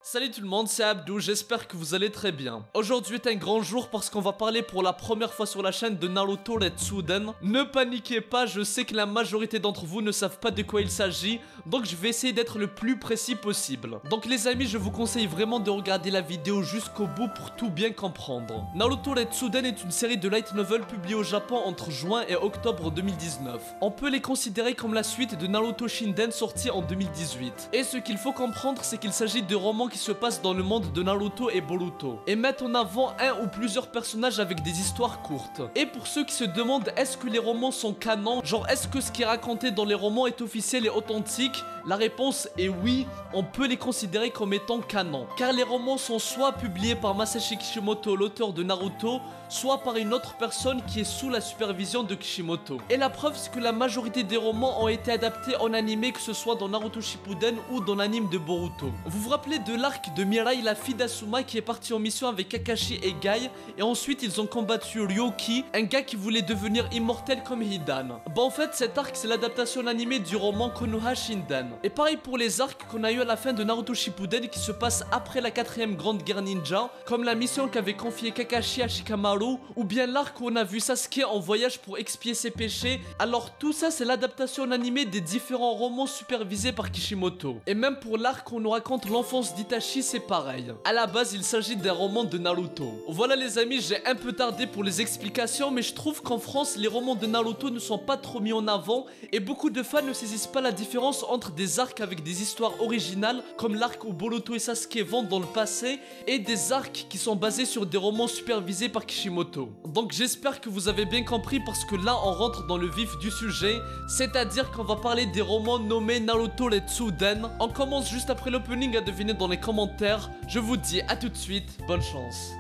Salut tout le monde, c'est Abdou, j'espère que vous allez très bien. Aujourd'hui est un grand jour parce qu'on va parler pour la première fois sur la chaîne de Naruto Retsuden. Ne paniquez pas, je sais que la majorité d'entre vous ne savent pas de quoi il s'agit, donc je vais essayer d'être le plus précis possible. Donc les amis, je vous conseille vraiment de regarder la vidéo jusqu'au bout pour tout bien comprendre. Naruto Retsuden est une série de light novel publiée au Japon entre juin et octobre 2019. On peut les considérer comme la suite de Naruto Shinden sorti en 2018. Et ce qu'il faut comprendre, c'est qu'il s'agit de romans qui se passe dans le monde de Naruto et Boruto et mettent en avant un ou plusieurs personnages avec des histoires courtes. Et pour ceux qui se demandent est-ce que les romans sont canons, genre est-ce que ce qui est raconté dans les romans est officiel et authentique, la réponse est oui, on peut les considérer comme étant canons. Car les romans sont soit publiés par Masashi Kishimoto, l'auteur de Naruto, soit par une autre personne qui est sous la supervision de Kishimoto. Et la preuve, c'est que la majorité des romans ont été adaptés en animé, que ce soit dans Naruto Shippuden ou dans l'anime de Boruto. Vous vous rappelez de l'arc de Mirai, la fille d'Asuma, qui est partie en mission avec Kakashi et Guy, et ensuite ils ont combattu Ryoki, un gars qui voulait devenir immortel comme Hidan. Bon, en fait, cet arc, c'est l'adaptation animée du roman Konoha Shinden. Et pareil pour les arcs qu'on a eu à la fin de Naruto Shippuden, qui se passe après la 4ème grande guerre ninja, comme la mission qu'avait confiée Kakashi à Shikamaru, ou bien l'arc où on a vu Sasuke en voyage pour expier ses péchés. Alors tout ça, c'est l'adaptation animée des différents romans supervisés par Kishimoto. Et même pour l'arc où on nous raconte l'enfance d'Itachi, c'est pareil. À la base, il s'agit d'un roman de Naruto. Voilà les amis, j'ai un peu tardé pour les explications, mais je trouve qu'en France, les romans de Naruto ne sont pas trop mis en avant, et beaucoup de fans ne saisissent pas la différence entre des arcs avec des histoires originales, comme l'arc où Boruto et Sasuke vont dans le passé, et des arcs qui sont basés sur des romans supervisés par Kishimoto. Donc j'espère que vous avez bien compris, parce que là on rentre dans le vif du sujet, c'est-à-dire qu'on va parler des romans nommés Naruto Retsuden. On commence juste après l'opening à deviner dans les commentaires. Je vous dis à tout de suite, bonne chance.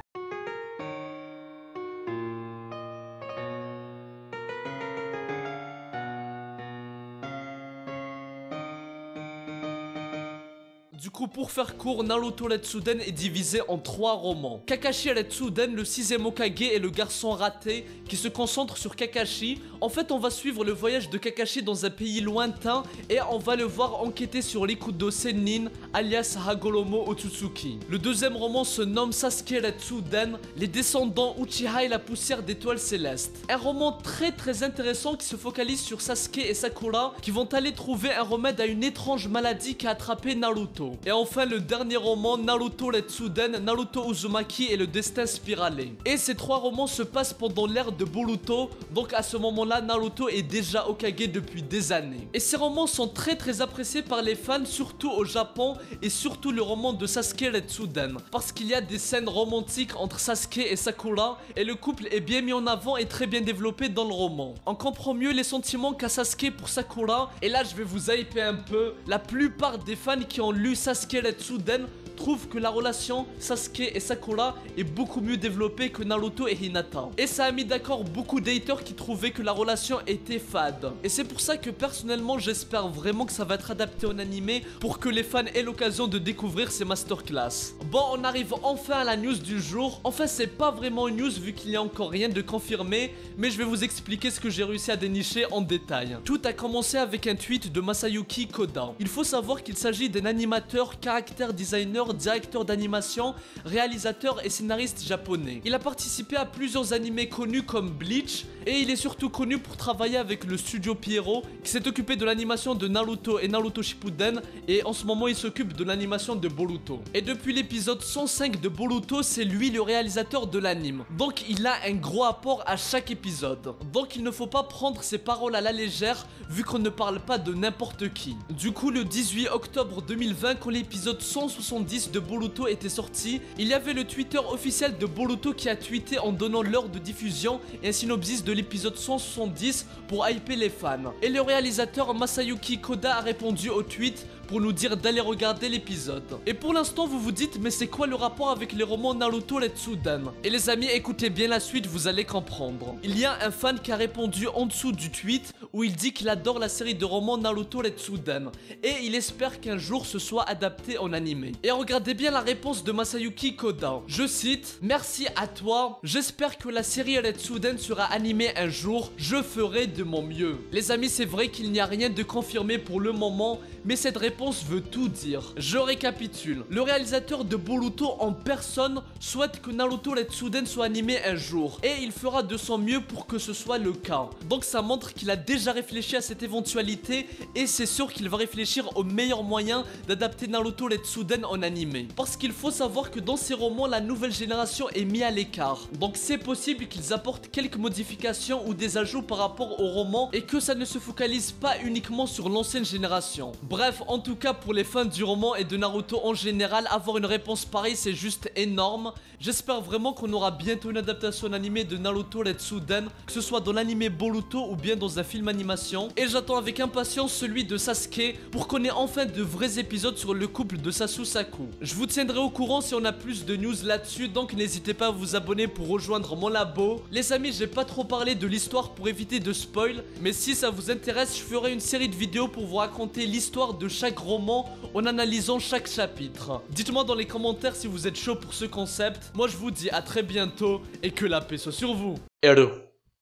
Du coup, pour faire court, Naruto Retsuden est divisé en 3 romans. Kakashi Retsuden, le 6ème Hokage, est le garçon raté qui se concentre sur Kakashi. En fait, on va suivre le voyage de Kakashi dans un pays lointain et on va le voir enquêter sur l'Ikudo Sennin, alias Hagoromo Otsutsuki. Le 2ème roman se nomme Sasuke Retsuden, les descendants Uchiha et la poussière d'étoiles célestes. Un roman très intéressant qui se focalise sur Sasuke et Sakura qui vont aller trouver un remède à une étrange maladie qui a attrapé Naruto. Et enfin le dernier roman, Naruto Retsuden, Naruto Uzumaki et le destin spiralé. Et ces 3 romans se passent pendant l'ère de Boruto, donc à ce moment-là Naruto est déjà Hokage depuis des années. Et ces romans sont très appréciés par les fans, surtout au Japon, et surtout le roman de Sasuke Retsuden, parce qu'il y a des scènes romantiques entre Sasuke et Sakura, et le couple est bien mis en avant et très bien développé dans le roman. On comprend mieux les sentiments qu'a Sasuke pour Sakura, et là je vais vous hyper un peu, la plupart des fans qui ont lu Sasuke Retsuden trouve que la relation Sasuke et Sakura est beaucoup mieux développée que Naruto et Hinata. Et ça a mis d'accord beaucoup d'haters qui trouvaient que la relation était fade. Et c'est pour ça que personnellement j'espère vraiment que ça va être adapté en animé pour que les fans aient l'occasion de découvrir ces masterclass. Bon, on arrive enfin à la news du jour. Enfin, c'est pas vraiment une news vu qu'il n'y a encore rien de confirmé, mais je vais vous expliquer ce que j'ai réussi à dénicher en détail. Tout a commencé avec un tweet de Masayuki Koda. Il faut savoir qu'il s'agit d'un animateur, character designer, directeur d'animation, réalisateur et scénariste japonais. Il a participé à plusieurs animés connus comme Bleach, et il est surtout connu pour travailler avec le studio Pierrot qui s'est occupé de l'animation de Naruto et Naruto Shippuden, et en ce moment il s'occupe de l'animation de Boruto. Et depuis l'épisode 105 de Boruto, c'est lui le réalisateur de l'anime. Donc il a un gros apport à chaque épisode. Donc il ne faut pas prendre ses paroles à la légère vu qu'on ne parle pas de n'importe qui. Du coup, le 18 octobre 2020, quand l'épisode 170 de Boruto était sorti, il y avait le Twitter officiel de Boruto qui a tweeté en donnant l'heure de diffusion et un synopsis de l'épisode 170 pour hyper les fans. Et le réalisateur Masayuki Koda a répondu au tweet pour nous dire d'aller regarder l'épisode. Et pour l'instant vous vous dites mais c'est quoi le rapport avec les romans Naruto Retsuden? Et les amis, écoutez bien la suite, vous allez comprendre. Il y a un fan qui a répondu en dessous du tweet où il dit qu'il adore la série de romans Naruto Retsuden et il espère qu'un jour ce soit adapté en animé. Et regardez bien la réponse de Masayuki Koda. Je cite: merci à toi, j'espère que la série Retsuden sera animée un jour, je ferai de mon mieux. Les amis, c'est vrai qu'il n'y a rien de confirmé pour le moment, mais cette réponse veut tout dire. Je récapitule. Le réalisateur de Boruto en personne souhaite que Naruto Retsuden soit animé un jour, et il fera de son mieux pour que ce soit le cas. Donc ça montre qu'il a déjà réfléchi à cette éventualité, et c'est sûr qu'il va réfléchir au meilleur moyen d'adapter Naruto Retsuden en animé. Parce qu'il faut savoir que dans ces romans, la nouvelle génération est mise à l'écart. Donc c'est possible qu'ils apportent quelques modifications ou des ajouts par rapport au roman, et que ça ne se focalise pas uniquement sur l'ancienne génération. Bref, en tout cas pour les fans du roman et de Naruto en général, avoir une réponse pareille c'est juste énorme. J'espère vraiment qu'on aura bientôt une adaptation animée de Naruto Retsuden, que ce soit dans l'anime Boruto ou bien dans un film animation. Et j'attends avec impatience celui de Sasuke pour qu'on ait enfin de vrais épisodes sur le couple de Sasusaku. Je vous tiendrai au courant si on a plus de news là-dessus, donc n'hésitez pas à vous abonner pour rejoindre mon labo. Les amis, j'ai pas trop parlé de l'histoire pour éviter de spoil, mais si ça vous intéresse, je ferai une série de vidéos pour vous raconter l'histoire de chaque roman en analysant chaque chapitre. Dites-moi dans les commentaires si vous êtes chaud pour ce concept. Moi je vous dis à très bientôt et que la paix soit sur vous. Hello,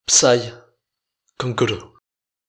Psy, Kankuro.